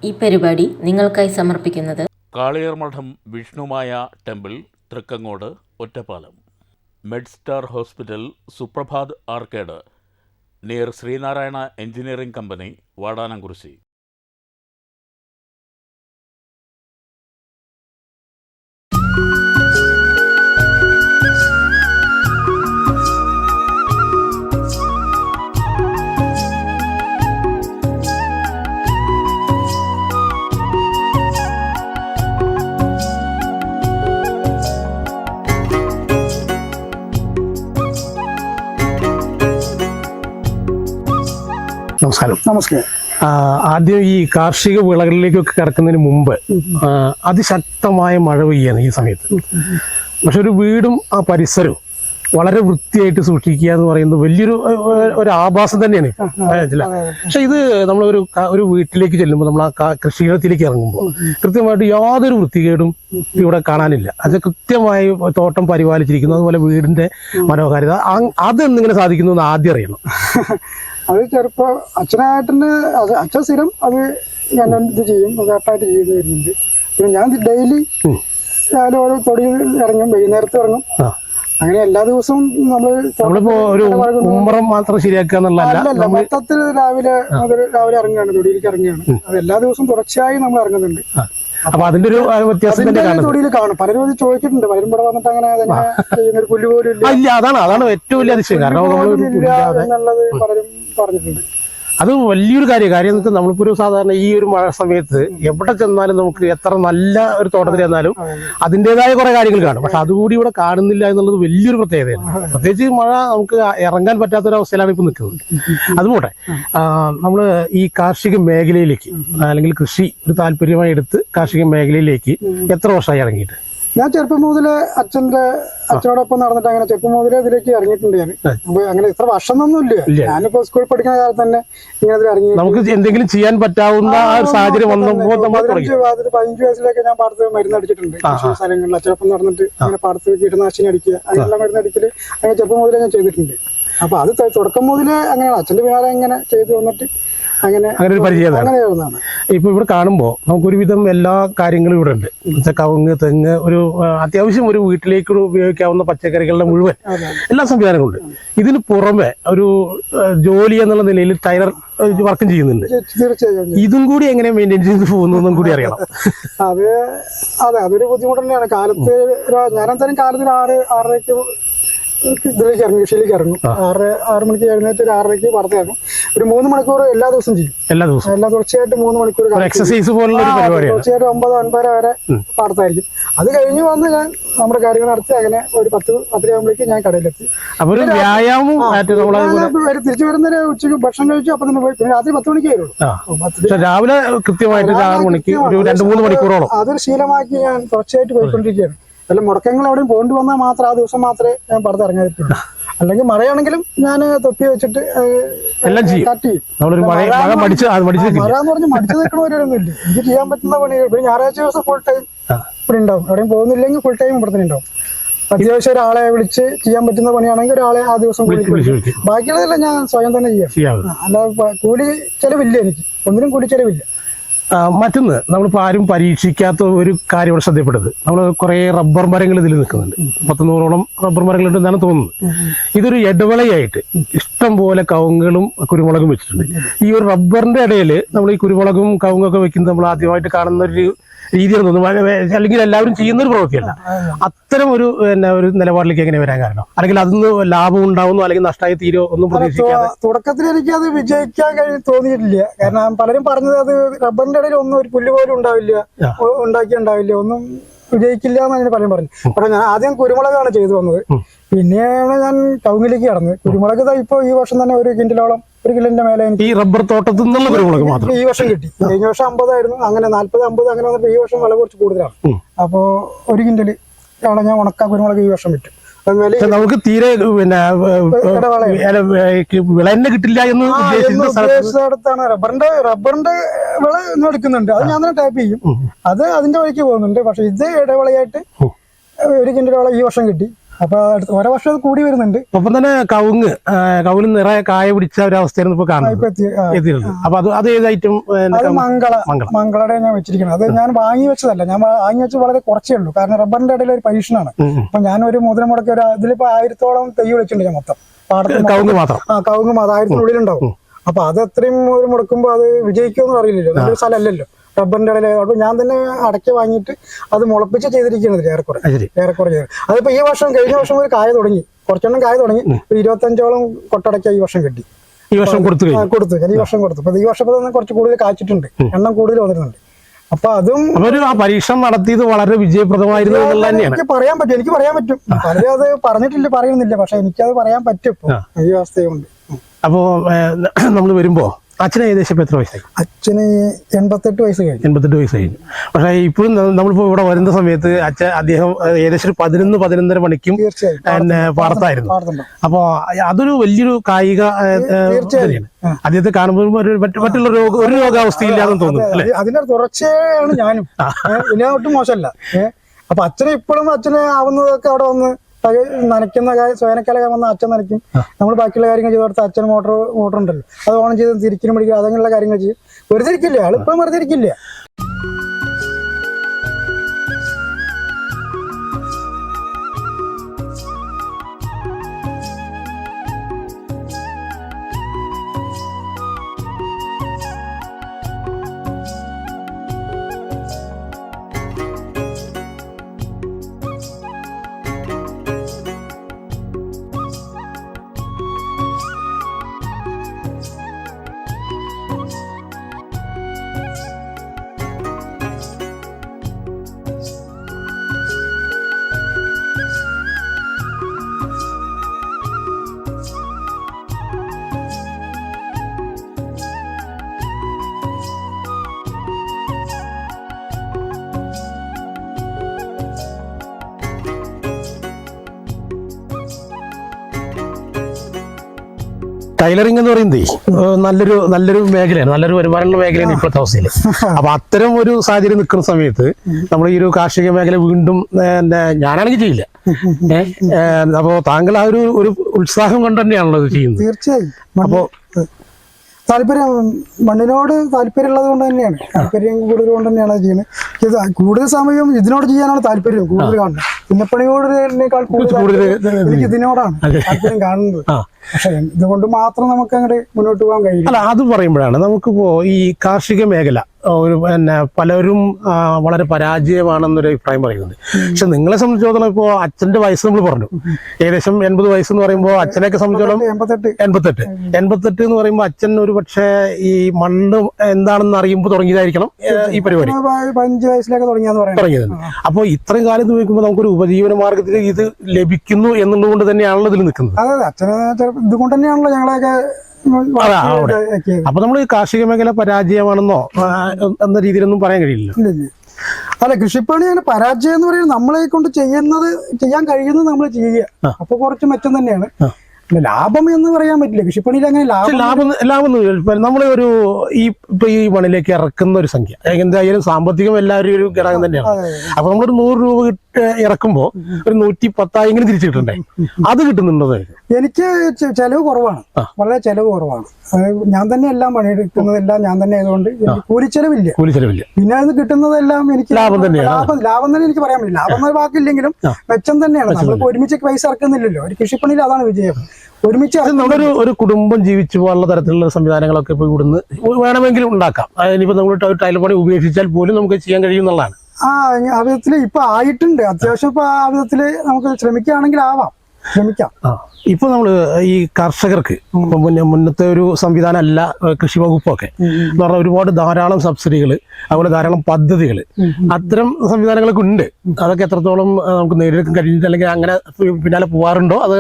ഈ പരിപാടി നിങ്ങൾക്കായി സമർപ്പിക്കുന്നത് Kaliyarmadom Vishnumaya temple, Thrikkangode, Ottapalam. Medstar hospital, Suprabhat arcade, near Sreenarayana engineering company, Vadanamkurissi. നമസ്കാരം. ആദ്യം ഈ കാർഷിക വിളകളിലേക്കൊക്കെ കിടക്കുന്നതിന് മുമ്പ് അതിശക്തമായ മഴ പെയ്യാണ് ഈ സമയത്ത്. പക്ഷെ ഒരു വീടും ആ പരിസരവും വളരെ വൃത്തിയായിട്ട് സൂക്ഷിക്കുക എന്ന് പറയുന്നത് വലിയൊരു ആഭാസം തന്നെയാണ്. പക്ഷെ ഇത് നമ്മളൊരു വീട്ടിലേക്ക് ചെല്ലുമ്പോൾ, നമ്മൾ ആ കൃഷിയിടത്തിലേക്ക് ഇറങ്ങുമ്പോൾ കൃത്യമായിട്ട് യാതൊരു വൃത്തികേടും ഇവിടെ കാണാനില്ല. അത് കൃത്യമായി തോട്ടം പരിപാലിച്ചിരിക്കുന്നു. അതുപോലെ വീടിന്റെ മനോഹാരിത അതെന്നിങ്ങനെ സാധിക്കുന്നു എന്ന് ആദ്യം അറിയണം. അത് ചെറുപ്പം അച്ഛൻ സ്ഥിരം അത് ഞാൻ ഇത് ചെയ്യും, കറക്റ്റായിട്ട് ചെയ്ത് വരുന്നുണ്ട്. പിന്നെ ഞാൻ ഡെയിലി രാവിലെ ഓരോ തൊടിയിൽ ഇറങ്ങും, വൈകുന്നേരത്ത് ഇറങ്ങും. അങ്ങനെ എല്ലാ ദിവസവും മാത്രം ശരിയാക്കുക അല്ലല്ല, മൊത്തത്തിൽ രാവിലെ ഇറങ്ങുകയാണ്, തൊടിയിലേക്ക് ഇറങ്ങുകയാണ്. അത് എല്ലാ ദിവസവും തുടർച്ചയായി നമ്മൾ ഇറങ്ങുന്നുണ്ട്. അപ്പൊ അതിന്റെ ഒരു വ്യത്യാസം തൊടിയിൽ കാണും. പലരും അത് ചോദിച്ചിട്ടുണ്ട്, പലരും ഇവിടെ വന്നിട്ട് അങ്ങനെ ചെയ്യുന്നൊരു പുല്ല് പോലും ഇല്ല. അതാണ് ഏറ്റവും വലിയ അതിശയം. എന്നുള്ളത് പലരും പറഞ്ഞിട്ടുണ്ട്. അത് വലിയൊരു കാര്യം എന്ന് വെച്ചാൽ നമ്മളിപ്പോ ഒരു സാധാരണ ഈ ഒരു മഴ സമയത്ത് എവിടെ ചെന്നാലും നമുക്ക് എത്ര നല്ല ഒരു തോട്ടത്തിൽ ചെന്നാലും അതിൻ്റെതായ കുറെ കാര്യങ്ങൾ കാണും. പക്ഷെ അതുകൂടി ഇവിടെ കാണുന്നില്ല എന്നുള്ളത് വലിയൊരു പ്രത്യേകതയാണ്. പ്രത്യേകിച്ച് മഴ നമുക്ക് ഇറങ്ങാൻ പറ്റാത്തൊരവസ്ഥയിലാണ് ഇപ്പൊ നിൽക്കുന്നത്. അതുപോട്ടെ, നമ്മൾ ഈ കാർഷിക മേഖലയിലേക്ക് അല്ലെങ്കിൽ കൃഷി ഒരു താല്പര്യമായി എടുത്ത് കാർഷിക മേഖലയിലേക്ക് എത്ര വർഷമായി ഇറങ്ങിയിട്ട്? ഞാൻ ചെറുപ്പം മുതല് അച്ഛനോടൊപ്പം നടന്നിട്ട് അങ്ങനെ ചെറുപ്പം മുതലേ ഇതിലേക്ക് ഇറങ്ങിയിട്ടുണ്ട്. ഞാൻ അങ്ങനെ ഇത്ര വർഷമൊന്നും ഇല്ല. ഞാനിപ്പോ സ്കൂളിൽ പഠിക്കുന്ന കാലത്ത് തന്നെ ഇങ്ങനെ ഇറങ്ങി. നമുക്ക് എന്തെങ്കിലും ചെയ്യാൻ പറ്റാവുന്ന സാഹചര്യം വന്നപ്പോൾ 15 വയസ്സിലൊക്കെ ഞാൻ പാടത്ത് മരുന്നടിച്ചിട്ടുണ്ട്. സ്ഥലങ്ങളിൽ അച്ഛനൊപ്പം നടന്നിട്ട് അങ്ങനെ പാടത്ത് കീടനാശിനി അടിക്കുക, അങ്ങനെയുള്ള മരുന്നടിക്കല് അങ്ങനെ ചെറുപ്പം മുതലേ ഞാൻ ചെയ്തിട്ടുണ്ട്. അപ്പൊ അത് തുടക്കം മുതലേ അങ്ങനെയാണ്. അച്ഛന്റെ പിന്നാലെ ഇങ്ങനെ ചെയ്ത് വന്നിട്ട് അങ്ങനെ ഒരു പരിചയമാണ്. ഇപ്പൊ ഇവിടെ കാണുമ്പോൾ നമുക്കൊരുവിധം എല്ലാ കാര്യങ്ങളും ഇവിടെ ഉണ്ട്. കവുങ്ങ്, തെങ്ങ്, ഒരു അത്യാവശ്യം ഒരു വീട്ടിലേക്ക് ഉപയോഗിക്കാവുന്ന പച്ചക്കറികളുടെ മുഴുവൻ എല്ലാ സംവിധാനങ്ങളുണ്ട്. ഇതിന് പുറമെ ഒരു ജോലി എന്നുള്ള നിലയിൽ ടൈലർ വർക്കും ചെയ്യുന്നുണ്ട്. ഇതും കൂടി എങ്ങനെ മെയിൻറ്റെയിൻ ചെയ്ത് പോകുന്നതും കൂടി അറിയണം. അതെ, അതൊരു ബുദ്ധിമുട്ട് തന്നെയാണ്. കാലത്ത് ഞാനെന്തായാലും കാലത്തിൽ 6:30 ഇതിലേക്ക് ഇറങ്ങും, കൃഷിയിലേക്ക് ഇറങ്ങും. 6 മണിക്ക് എഴുന്നേറ്റ് ഒരു 6:30 പാടത്തിറങ്ങും. ഒരു 3 മണിക്കൂർ എല്ലാ ദിവസവും ചെയ്യും. എല്ലാ തുടർച്ചയായിട്ട് 3 മണിക്കൂർ എക്സസൈസ് പോലുള്ള തുടർച്ചയായിട്ട് 9-9:30 വരെ പാടത്തായിരിക്കും. അത് കഴിഞ്ഞ് വന്ന് ഞാൻ നമ്മുടെ കാര്യങ്ങൾ നടത്തി അങ്ങനെ ഒരു 10-10 ആകുമ്പോഴേക്ക് ഞാൻ കടയിലെത്തി. തിരിച്ചു വരുന്നതിന് ഉച്ചയ്ക്ക് ഭക്ഷണം കഴിച്ചു, അപ്പൊ തന്നെ പോയി. പിന്നെ രാത്രി 10 മണിക്ക് വരുള്ളൂ. രാവിലെ കൃത്യമായിട്ട് 6 മണിക്ക് ഒരു 2-3 മണിക്കൂറോളം അതൊരു ശീലമാക്കി ഞാൻ തുടർച്ചയായിട്ട് പോയിക്കൊണ്ടിരിക്കുകയാണ്. വല്ല മുടക്കങ്ങൾ എവിടെയും പോണ്ടി വന്നാൽ മാത്രം ആ ദിവസം മാത്രമേ ഞാൻ പുറത്ത് ഇറങ്ങാതിരിക്കുള്ളൂ. അല്ലെങ്കിൽ മഴയാണെങ്കിലും ഞാൻ തൊപ്പി വെച്ചിട്ട് കട്ട് ചെയ്യും. മഴ എന്ന് പറഞ്ഞ് മടിച്ചു നിൽക്കണവരൊന്നും ഇല്ല. എനിക്ക് ചെയ്യാൻ പറ്റുന്ന പണി. പിന്നെ ഞായറാഴ്ച ദിവസം ഫുൾ ടൈം ഇവിടെ ഉണ്ടാവും. എവിടെയും പോകുന്നില്ലെങ്കിൽ ഫുൾ ടൈം ഇവിടെ തന്നെ ഉണ്ടാവും. അത്യാവശ്യം ഒരാളെ വിളിച്ച് ചെയ്യാൻ പറ്റുന്ന പണിയാണെങ്കിൽ ഒരാളെ ആ ദിവസം വിളിക്കും. ബാക്കിയുള്ളതെല്ലാം ഞാൻ സ്വയം തന്നെ ചെയ്യാം. അല്ലാതെ കൂലി ചെലവില്ല, എനിക്ക് ഒന്നിനും കൂലി ചെലവില്ല. മറ്റൊന്ന്, നമ്മളിപ്പോൾ ആരും പരീക്ഷിക്കാത്ത ഒരു കാര്യം ഇവിടെ ശ്രദ്ധപ്പെടുന്നത്, നമ്മൾ കുറേ റബ്ബർ മരങ്ങൾ ഇതിൽ നിൽക്കുന്നുണ്ട്. 100-100ഓളം റബ്ബർ മരങ്ങളുണ്ടെന്നാണ് തോന്നുന്നത്. ഇതൊരു ഇടവേളയായിട്ട് ഇഷ്ടം പോലെ കവുങ്ങുകളും കുരുമുളകും വെച്ചിട്ടുണ്ട്. ഈ ഒരു റബ്ബറിന്റെ ഇടയിൽ നമ്മൾ ഈ കുരുമുളകും കവുങ്ങൊക്കെ വെക്കുന്നത് നമ്മൾ ആദ്യമായിട്ട് കാണുന്ന ഒരു രീതിയാണ് തോന്നുന്നു. അല്ലെങ്കിൽ എല്ലാവരും ചെയ്യുന്ന ഒരു പ്രവൃത്തിയല്ല. അത്തരം ഒരു നിലപാടിലേക്ക് എങ്ങനെ വരാൻ കാരണം? അല്ലെങ്കിൽ അതിന് ലാഭം ഉണ്ടാവുന്നു അല്ലെങ്കിൽ നഷ്ടമായി തീരോ ഒന്നും പ്രതീക്ഷിക്കാതെ? തുടക്കത്തിൽ എനിക്ക് അത് വിജയിക്കാൻ തോന്നിയിട്ടില്ല. കാരണം പലരും പറഞ്ഞത് അത് റബ്ബറിന്റെ ഇടയിൽ ഒന്നും ഒരു പുല്ല് പോലും ഉണ്ടാവില്ല, ഒന്നും വിജയിക്കില്ല എന്നാണ് പലരും പറഞ്ഞു. പക്ഷെ ഞാൻ ആദ്യം കുരുമുളകാണ് ചെയ്തു വന്നത്. പിന്നെയാണ് ഞാൻ കവുങ്ങിലേക്ക് കടന്നത്. കുരുമുളക് ഇപ്പൊ ഈ വർഷം തന്നെ 1 കിൻഡലോളം, 1 കിലോന്റെ മേലെ ഈ റബ്ബർ തോട്ടത്തിൽ നിന്നുള്ള കുരുമുളക് മാത്രം ഈ വർഷം കിട്ടി. കഴിഞ്ഞ വർഷം 50 ആയിരുന്നു, അങ്ങനെ 40-50 അങ്ങനെ വന്നപ്പോ ഈ വർഷം വില കുറച്ച് കൂടുതലാണ്. അപ്പോ 1 കിൻഡല് ഞാൻ ഉണക്ക കുരുമുളക് ഈ വർഷം വിട്ടു. നമുക്ക് തീരെ വിള തന്നെ കിട്ടില്ല എന്ന് ഉദ്ദേശിച്ചിടത്താണ് റബ്ബറിന്റെ വിള എടുക്കുന്നുണ്ട്. അത് ഞാൻ തന്നെ ടാപ്പ് ചെയ്യും. അത് അതിന്റെ വഴിക്ക് പോകുന്നുണ്ട്. പക്ഷെ ഇത് ഇടവേളയായിട്ട് 1 കിൻഡലോളം ഈ വർഷം കിട്ടി. അപ്പൊ ഓരോ വർഷം അത് കൂടി വരുന്നുണ്ട്. ഒപ്പം തന്നെ കവുങ്ങിൽ നിറയെ കായ പിടിച്ച ഒരു അവസ്ഥയായിരുന്നു ഇപ്പൊ കാണുന്നത് എത്തിയിരുന്നത്. അപ്പൊ അത് ഏത് ഐറ്റം? അത് മംഗളയുടെ ഞാൻ വെച്ചിരിക്കുന്നത്. അത് ഞാൻ വാങ്ങി വെച്ചതല്ല, ഞാൻ വാങ്ങി വെച്ചത് വളരെ കുറച്ചേ ഉള്ളൂ. കാരണം റബ്ബറിന്റെ ഇടയിൽ ഒരു പരീക്ഷണമാണ്. അപ്പൊ ഞാനൊരു മുതൽ മുടക്കി ഇതിലിപ്പോ 1000-ഓളം തൈ വെച്ചിട്ടുണ്ട് ഞാൻ മൊത്തം പാടത്ത്. കവുങ്ങ് മാത്രം 1000-നുള്ളിലുണ്ടാവും. അപ്പൊ അത് അത്രയും ഒരു മുടക്കുമ്പോ അത് വിജയിക്കുമെന്ന് അറിയില്ലല്ലോ, നല്ലൊരു സ്ഥലമല്ലല്ലോ റബ്ബറിന്റെ ഇടയിൽ. അപ്പൊ ഞാൻ തന്നെ അടയ്ക്ക വാങ്ങിയിട്ട് അത് മുളപ്പിച്ച് ചെയ്തിരിക്കുന്നത് ഏറെക്കുറെ ചെയ്ത്. അതിപ്പോ ഈ വർഷം കഴിഞ്ഞ വർഷം ഒരു കായ തുടങ്ങി, കുറച്ചെണ്ണം കായ തുടങ്ങി. 25-ഓളം കൊട്ടടയ്ക്ക ഈ വർഷം കിട്ടി. ഈ വർഷം കൊടുത്തു ഞാൻ ഈ വർഷം കൊടുത്തു. അപ്പൊ ഈ വർഷം കുറച്ച് കൂടുതൽ കാച്ചിട്ടുണ്ട്, എണ്ണം കൂടുതൽ വന്നിട്ടുണ്ട്. അപ്പൊ അതും ആ പരീക്ഷണം നടത്തിയത് വളരെ വിജയപ്രദമായിരുന്നു എനിക്ക് പറയാൻ പറ്റും. പലരും അത് പറഞ്ഞിട്ടില്ല, പറയുന്നില്ല. പക്ഷെ എനിക്കത് പറയാൻ പറ്റും ഇപ്പൊ ഈ അവസ്ഥയുണ്ട്. അപ്പോ നമ്മൾ വരുമ്പോ അച്ഛന് ഏകദേശം എത്ര വയസ്സായി? അച്ഛന് 88 വയസ്സ് കഴിഞ്ഞു. 88 വയസ്സ് കഴിഞ്ഞു. പക്ഷേ ഇപ്പോഴും നമ്മളിപ്പോ ഇവിടെ വരുന്ന സമയത്ത് അദ്ദേഹം ഏകദേശം 11-11:30 മണിക്കും പാടത്തായിരുന്നു. അപ്പൊ അതൊരു വലിയൊരു കായിക അദ്ദേഹത്തെ കാണുമ്പോൾ മറ്റുള്ള ഒരു രോഗാവസ്ഥയില്ലാന്ന് തോന്നുന്നു അല്ലെ? അതിന്റെ തുടർച്ചയാണ് ഞാനും. ഇനി ഒട്ടും മോശമല്ല. അപ്പൊ അച്ഛനെ ഇപ്പോഴും അച്ഛനെ ആവുന്നതൊക്കെ അവിടെ വന്ന് നനയ്ക്കുന്ന സ്വയനക്കാലം വന്ന അച്ഛൻ നനയ്ക്കും. നമ്മൾ ബാക്കിയുള്ള കാര്യങ്ങൾ ചെയ്ത് കൊടുത്ത അച്ഛൻ മോട്ടർ ഉണ്ടല്ലോ, അത് ഓൺ ചെയ്ത് തിരിക്കലും പിടിക്കുക, അങ്ങനെയുള്ള കാര്യങ്ങൾ ചെയ്യും. വെറുതെ ഇരിക്കില്ല, ആൾ ഇപ്പോഴും വെറുതെ ഇരിക്കില്ല. ടൈലറിംഗ് എന്ന് പറയുന്നത് നല്ലൊരു മേഖലയാണ്, നല്ലൊരു വരുമാനമുള്ള മേഖലയാണ് ഇപ്പോഴത്തെ അവസ്ഥയിൽ. അപ്പൊ അത്തരം ഒരു സാഹചര്യം നിൽക്കുന്ന സമയത്ത് നമ്മൾ ഈ ഒരു കാർഷിക മേഖല വീണ്ടും ഞാനാണെങ്കിൽ ചെയ്യില്ല. അപ്പോ താങ്കൾ ആ ഒരു ഉത്സാഹം കൊണ്ട് തന്നെയാണല്ലോ ഇത് ചെയ്യുന്നത്. തീർച്ചയായും. അപ്പോ താല്പര്യം, മണ്ണിനോട് താല്പര്യമുള്ളത് കൊണ്ട് തന്നെയാണ്, താല്പര്യം കൂടുതൽ കൊണ്ട് തന്നെയാണ് ചെയ്യുന്നത്. കൂടുതൽ സമയം ഇതിനോട് ചെയ്യാനാണ് താല്പര്യം കൂടുതൽ കാണുന്നത്. പുന്നപ്പണിയോടിനേക്കാൾ കൂടുതൽ എനിക്ക് ഇതിനോടാണ് താല്പര്യം കാണുന്നത്. പക്ഷെ ഇതുകൊണ്ട് മാത്രം നമുക്ക് അങ്ങോട്ട് മുന്നോട്ട് പോകാൻ കഴിയില്ല. അല്ല, അത് പറയുമ്പോഴാണ് നമുക്കിപ്പോ ഈ കാർഷിക മേഖല പലരും വളരെ പരാജയമാണെന്നൊരു അഭിപ്രായം പറയുന്നുണ്ട്. പക്ഷെ നിങ്ങളെ സംബന്ധിച്ചിടത്തോളം ഇപ്പോ അച്ഛന്റെ വയസ്സ് നമ്മൾ പറഞ്ഞു, ഏകദേശം 80 വയസ്സ് എന്ന് പറയുമ്പോൾ അച്ഛനെയൊക്കെ സംബന്ധിച്ചിടത്തോളം 88 എന്ന് പറയുമ്പോൾ അച്ഛൻ ഒരു പക്ഷേ ഈ മണ്ണ് എന്താണെന്ന് അറിയുമ്പോൾ തുടങ്ങിയതായിരിക്കണം ഈ പരിപാടി. 15 വയസ്സിലൊക്കെ തുടങ്ങിയത്. അപ്പോൾ ഇത്രയും കാലത്ത് നോക്കുമ്പോൾ നമുക്കൊരു ഉപജീവന മാർഗത്തിൽ ഇത് ലഭിക്കുന്നു എന്നുള്ളത് തന്നെയാണല്ലോ ഇതിൽ നിൽക്കുന്നത്. അതെ, അച്ഛനെ ഇതുകൊണ്ട് തന്നെയാണല്ലോ ഞങ്ങളെയൊക്കെ. അപ്പൊ നമ്മൾ കാർഷിക മേഖല പരാജയമാണെന്നോ എന്ന രീതിയിലൊന്നും പറയാൻ കഴിയില്ല. അല്ല, കൃഷിപ്പണി അങ്ങനെ പരാജയം എന്ന് പറയുന്നത് നമ്മളെ കൊണ്ട് ചെയ്യാൻ കഴിയുന്നത് നമ്മൾ ചെയ്യുക. അപ്പൊ കുറച്ച് മെച്ചം തന്നെയാണ്. ലാഭം എന്ന് പറയാൻ പറ്റില്ല കൃഷിപ്പണിയിൽ. അങ്ങനെ ലാഭം നമ്മളെ ഈ മണ്ണിലേക്ക് ഇറക്കുന്ന ഒരു സംഖ്യ എന്തായാലും സാമ്പത്തികം എല്ലാവരും ഒരു ഘടകം തന്നെയാണ്. അപ്പൊ നമ്മളൊരു 100 രൂപ ഇറക്കുമ്പോ ഒരു 110 തിരിച്ചു കിട്ടണ്ടേ? അത് കിട്ടുന്നുണ്ടോ? എനിക്ക് ചെലവ് കുറവാണ്, വളരെ ചെലവ് കുറവാണ്. ഞാൻ തന്നെ എല്ലാം പണിയെടുക്കുന്നതെല്ലാം ഞാൻ തന്നെ ആയതുകൊണ്ട് കൂലിച്ചെലവില്ല. പിന്നെ അത് കിട്ടുന്നതെല്ലാം എനിക്ക് ലാഭം തന്നെ എനിക്ക് പറയാൻ പറ്റില്ല. ലാഭം എന്ന വാക്കില്ലെങ്കിലും മെച്ചം തന്നെയാണ്. നമ്മളിപ്പോ ഒരുമിച്ച് പൈസ ഇറക്കുന്നില്ലല്ലോ. ഒരു കൃഷിപ്പണിയിൽ അതാണ് വിജയം. ഒരുമിച്ച് ഒരു കുടുംബം ജീവിച്ചു പോകാനുള്ള തരത്തിലുള്ള സംവിധാനങ്ങളൊക്കെ ഇപ്പൊ ഇവിടുന്ന് വേണമെങ്കിലും ഉണ്ടാക്കാം. ഇനിയിപ്പോ നമ്മൾ ടൈലർ പണി ഉപേക്ഷിച്ചാൽ പോലും നമുക്ക് ചെയ്യാൻ കഴിയുമെന്നുള്ളതാണ്. ആ വിധത്തില് ഇപ്പൊ ആയിട്ടുണ്ട്. അത്യാവശ്യം ഇപ്പൊ ആ വിധത്തില് നമുക്ക് ശ്രമിക്കാം. ഇപ്പൊ നമ്മള് ഈ കർഷകർക്ക് മുന്നത്തെ ഒരു സംവിധാനം അല്ല കൃഷി വകുപ്പൊക്കെ എന്ന് പറഞ്ഞാൽ ഒരുപാട് ധാരാളം സബ്സിഡികൾ, അതുപോലെ ധാരാളം പദ്ധതികൾ, അത്തരം സംവിധാനങ്ങളൊക്കെ ഉണ്ട്. അതൊക്കെ എത്രത്തോളം നമുക്ക് നേരിടാൻ കഴിഞ്ഞിട്ട് അല്ലെങ്കിൽ അങ്ങനെ പിന്നാലെ പോവാറുണ്ടോ? അത്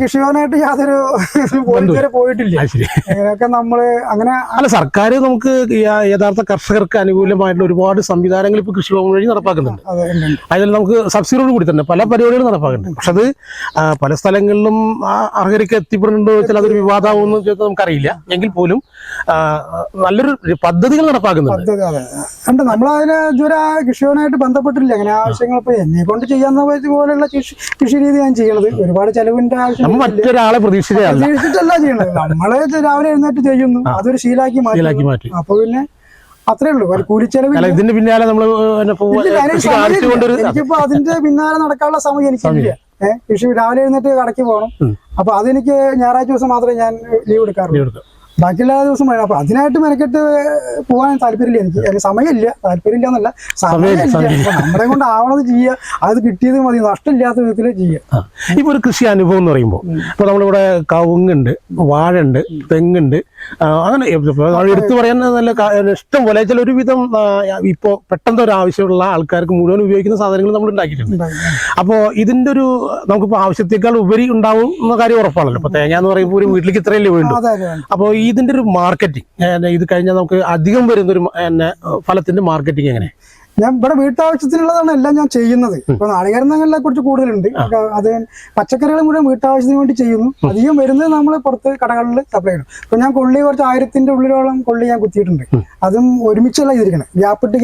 കൃഷിഭവനായിട്ട് യാതൊരു പോയിട്ടില്ല. അങ്ങനെയൊക്കെ നമ്മള് അങ്ങനെ അല്ല, സർക്കാർ നമുക്ക് യഥാർത്ഥ കർഷകർക്ക് അനുകൂലമായിട്ടുള്ള ഒരുപാട് സംവിധാനങ്ങൾ ഇപ്പൊ കൃഷിഭവൻ വഴി നടപ്പാക്കുന്നുണ്ട്. അതിൽ നമുക്ക് സബ്സിഡിയോട് കൂടി തന്നെ പല പരിപാടികളും നടപ്പാക്കുന്നുണ്ട്. പക്ഷെ അത് പല സ്ഥലങ്ങളിലും അർഹതയ്ക്ക് എത്തിപ്പെടുന്നുണ്ടോ വെച്ചാൽ അതൊരു വിവാദമാവുമെന്ന് ചോദിച്ചാൽ നമുക്കറിയില്ല. എങ്കിൽ പോലും നല്ലൊരു പദ്ധതികൾ നടപ്പാക്കുന്നുണ്ട്. ഉണ്ട്. നമ്മളതിന് ഇതുവരെ കൃഷിയോനായിട്ട് ബന്ധപ്പെട്ടില്ല. അങ്ങനെ ആവശ്യങ്ങൾ ഇപ്പൊ എന്നെ കൊണ്ട് ചെയ്യാവുന്ന പോലെയുള്ള കൃഷി രീതി ഞാൻ ചെയ്യണത്. ഒരുപാട് ചെലവിന്റെ ആവശ്യം മറ്റൊരാളെ പ്രതീക്ഷിച്ചിട്ടല്ല ചെയ്യണത്. നമ്മള് രാവിലെ എഴുന്നേറ്റ് ചെയ്യുന്നു, അതൊരു ശീലാക്കി മാറ്റി. അപ്പൊ പിന്നെ അത്രേ ഉള്ളൂ. കൂലിച്ചെലവ് ഇതിന്റെ പിന്നാലെ നമ്മള് എനിക്കിപ്പോ അതിന്റെ പിന്നാലെ നടക്കാനുള്ള സമയം എനിക്കില്ല. കൃഷി രാവിലെ എഴുന്നേറ്റ് കടയ്ക്ക് പോകണം. അപ്പൊ അതെനിക്ക് ഞായറാഴ്ച ദിവസം മാത്രമേ ഞാൻ ലീവ് എടുക്കാറുള്ളൂ. ബാക്കിയുള്ള ദിവസം വേണം. അപ്പൊ അതിനായിട്ട് മെനക്കെട്ട് പോകാൻ താല്പര്യമില്ല. എനിക്ക് സമയമില്ല. താല്പര്യമില്ല എന്നല്ല, സമയമില്ല. നമ്മളെ കൊണ്ട് ആവണത് ചെയ്യുക, അത് കിട്ടിയത് മതി, നഷ്ടമില്ലാത്ത വിധത്തിൽ ചെയ്യുക. ഇപ്പൊ ഒരു കൃഷി അനുഭവം എന്ന് പറയുമ്പോൾ ഇപ്പൊ നമ്മളിവിടെ കവുങ്ങുണ്ട്, വാഴയുണ്ട്, തെങ്ങുണ്ട്, അങ്ങനെ എടുത്തു പറയാൻ നല്ല ഇഷ്ടം പോലെ ചില ഒരുവിധം ഇപ്പോ പെട്ടെന്ന് ഒരു ആവശ്യമുള്ള ആൾക്കാർക്ക് മുഴുവൻ ഉപയോഗിക്കുന്ന സാധനങ്ങൾ നമ്മൾ ഉണ്ടാക്കിയിട്ടുണ്ട്. അപ്പോ ഇതിന്റെ ഒരു നമുക്കിപ്പോ ആവശ്യത്തേക്കാൾ ഉപരി ഉണ്ടാവും എന്ന കാര്യം ഉറപ്പാണല്ലോ. ഇപ്പൊ തേങ്ങ എന്ന് പറയുമ്പോൾ ഒരു വീട്ടിലേക്ക് ഇത്രയല്ലേ വേണ്ടു. അപ്പോ ഇതിന്റെ ഒരു മാർക്കറ്റിംഗ് ഇത് കഴിഞ്ഞാൽ നമുക്ക് അധികം വരുന്നൊരു ഫലത്തിന്റെ മാർക്കറ്റിംഗ് എങ്ങനെ? ഞാൻ ഇവിടെ വീട്ടാവശ്യത്തിനുള്ളതാണ് എല്ലാം ഞാൻ ചെയ്യുന്നത്. ഇപ്പൊ നാളികേരങ്ങളെ കുറിച്ച് കൂടുതലുണ്ട്. അത് പച്ചക്കറികൾ മുഴുവൻ വീട്ടാവശ്യത്തിന് വേണ്ടി ചെയ്യുന്നു. അധികം വരുന്നത് നമ്മൾ പുറത്ത് കടകളിൽ സപ്ലൈ ചെയ്യണം. ഇപ്പൊ ഞാൻ കൊള്ളി കുറച്ച് 1000-ന്റെ ഉള്ളിലോളം കൊള്ളി ഞാൻ കുത്തിയിട്ടുണ്ട്. അതും ഒരുമിച്ചല്ല ചെയ്തിരിക്കണം. ഗ്യാപ്പിട്ട്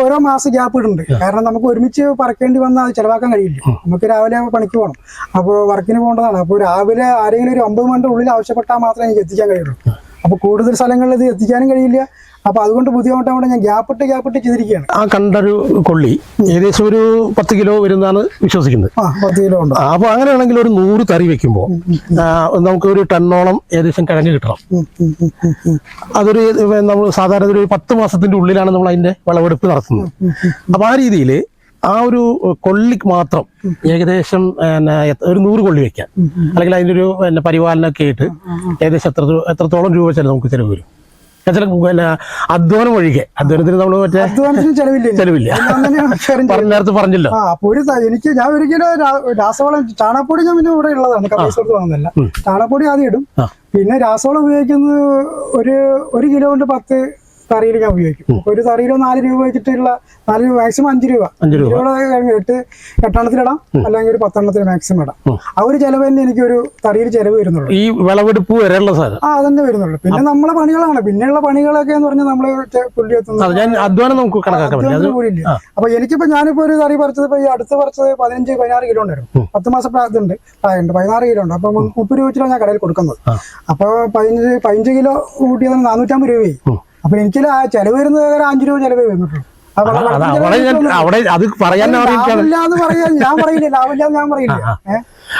ഓരോ മാസം ഗ്യാപ്പ് ഇടുന്നുണ്ട്. കാരണം നമുക്ക് ഒരുമിച്ച് പറക്കേണ്ടി വന്നാൽ അത് ചെലവാക്കാൻ കഴിയില്ല. നമുക്ക് രാവിലെ പണിക്ക് പോകണം. അപ്പോൾ വർക്കിന് പോകേണ്ടതാണ്. അപ്പോൾ രാവിലെ ആരെങ്കിലും ഒരു 9 മണിന്റെ ഉള്ളിൽ ആവശ്യപ്പെട്ടാൽ മാത്രമേ എനിക്ക് എത്തിക്കാൻ കഴിയുള്ളൂ. അപ്പൊ കൂടുതൽ സ്ഥലങ്ങളിൽ ഇത് എത്തിക്കാനും കഴിയില്ല. അപ്പൊ അതുകൊണ്ട് ബുദ്ധിമുട്ടാണ് ഞാൻ ഗ്യാപ്പിട്ട് ചെയ്തിരിക്കുകയാണ്. ആ കണ്ടൊരു കൊള്ളി ഏകദേശം ഒരു 10 കിലോ വരുന്നതാണ് വിശ്വസിക്കുന്നത്. 10 കിലോ ഉണ്ട്. അപ്പൊ അങ്ങനെയാണെങ്കിൽ ഒരു 100 തറി വെക്കുമ്പോൾ നമുക്ക് ഒരു ടണ്ണോളം ഏകദേശം കിഴങ്ങ് കിട്ടണം. അതൊരു നമ്മൾ സാധാരണ ഒരു 10 മാസത്തിന്റെ ഉള്ളിലാണ് നമ്മൾ അതിന്റെ വിളവെടുപ്പ് നടത്തുന്നത്. അപ്പൊ ആ രീതിയിൽ ആ ഒരു കൊള്ളിക്ക് മാത്രം ഏകദേശം ഒരു 100 കൊള്ളി വെക്കാൻ, അല്ലെങ്കിൽ അതിന്റെ ഒരു പരിപാലനമൊക്കെ ആയിട്ട് ഏകദേശം എത്രത്തോളം രൂപ നമുക്ക് ചെലവ് വരും? അധ്വാനം ഒഴികെ, അധ്വാനത്തിന് നമ്മൾ ചെലവില്ല നേരത്തെ പറഞ്ഞല്ലോ. എനിക്ക് ഞാൻ ഒരിക്കലും രാസവളം ചാണകപ്പൊടി ഞാൻ പിന്നെ ഇവിടെ ഉള്ളതാണ്, കടയിൽ വാങ്ങുന്നില്ല. ചാണകപ്പൊടി ആദ്യം ഇടും. പിന്നെ രാസവളം ഉപയോഗിക്കുന്നത് ഒരു കിലോ കൊണ്ട് 10 തറിയിൽ ഞാൻ ഉപയോഗിക്കും. ഒരു തറിയിലോ 4 രൂപ വെച്ചിട്ടുള്ള 4 രൂപ മാക്സിമം 5 രൂപ 8-10 അല്ലെങ്കിൽ ഒരു 10 മാക്സിമം ഇടാം. ആ ഒരു ചെലവ് തന്നെ എനിക്കൊരു തറിയിൽ ചെലവ് വരുന്നുള്ളൂ. ഈ വിളവെടുപ്പ് വരെയുള്ള സാധനം അതന്നെ വരുന്നുള്ളൂ. പിന്നെ നമ്മളെ പണികളാണ്. പിന്നെയുള്ള പണികളൊക്കെ എന്ന് പറഞ്ഞാൽ നമ്മള് പുല്ല് എത്തുന്നത് കൂടിയില്ല. അപ്പൊ എനിക്കിപ്പോ ഞാനിപ്പോ ഒരു തറി പറിച്ചത് ഇപ്പൊ ഈ അടുത്ത് പറിച്ചത് 15-16 കിലോ ഉണ്ടായിരുന്നു. 10 മാസം ഇതുണ്ട്, 16 കിലോ ഉണ്ട്. അപ്പൊ 30 രൂപ വെച്ചിട്ടാണ് ഞാൻ കടയിൽ കൊടുക്കുന്നത്. അപ്പൊ 15 കിലോ കൂട്ടിയത് 450 രൂപയായി. അപ്പൊ എനിക്ക് ചെലവ് വരുന്നത് 5 രൂപ ചെലവേ വരുന്നുള്ളൂ. ലാഭമില്ലാന്ന് ഞാൻ പറയില്ല.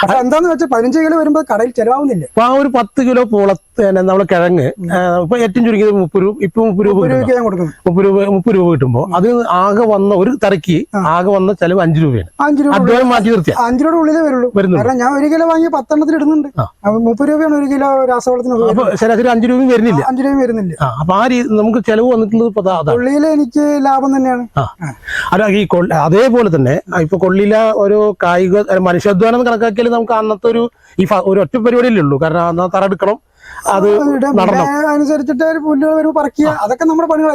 പക്ഷെ എന്താന്ന് വെച്ചാൽ 15 കിലോ വരുമ്പോ കടയിൽ ചെലവാകുന്നില്ല. ആ ഒരു 10 കിലോ നമ്മള് കിഴങ്ങ് ഇപ്പൊ ഏറ്റവും ചുരുങ്ങിയത് 30 രൂപ, ഇപ്പൊ 30 രൂപ ഞാൻ കൊടുക്കുന്നു. 30 രൂപ കിട്ടുമ്പോ അത് ആകെ വന്ന ഒരു തറയ്ക്ക് ആകെ വന്ന ചെലവ് 5 രൂപയാണ്. 5 രൂപ മാറ്റി നിർത്തിയ 5 രൂപയുടെ ഉള്ളിലേ വരുള്ളൂ. കാരണം ഞാൻ 1 കിലോ വാങ്ങി 10 എണ്ണത്തിൽ ഇടുന്നുണ്ട്. 30 രൂപയാണ് 1 കിലോ രാസവളത്തിന്. അപ്പൊ ശരാശരി 5 രൂപയും വരുന്നില്ല. 5 രൂപയും വരുന്നില്ല. അപ്പൊ ആ രീതി നമുക്ക് ചെലവ് വന്നിട്ടുള്ളത് കൊള്ളിയില് എനിക്ക് ലാഭം തന്നെയാണ്. അല്ല ഈ അതേപോലെ തന്നെ ഇപ്പൊ കൊള്ളിയില ഒരു കായിക മനുഷ്യാധ്വാനം കണക്കാക്കിയാൽ നമുക്ക് അന്നത്തെ ഒരു ഒറ്റ പരിപാടിയല്ലേ ഉള്ളൂ. കാരണം തറെടുക്കണം, അത് അനുസരിച്ചിട്ട് പുല്ലുകൾ വരുമ്പോൾ പറിക്കുക, അതൊക്കെ നമ്മുടെ പണികൾ.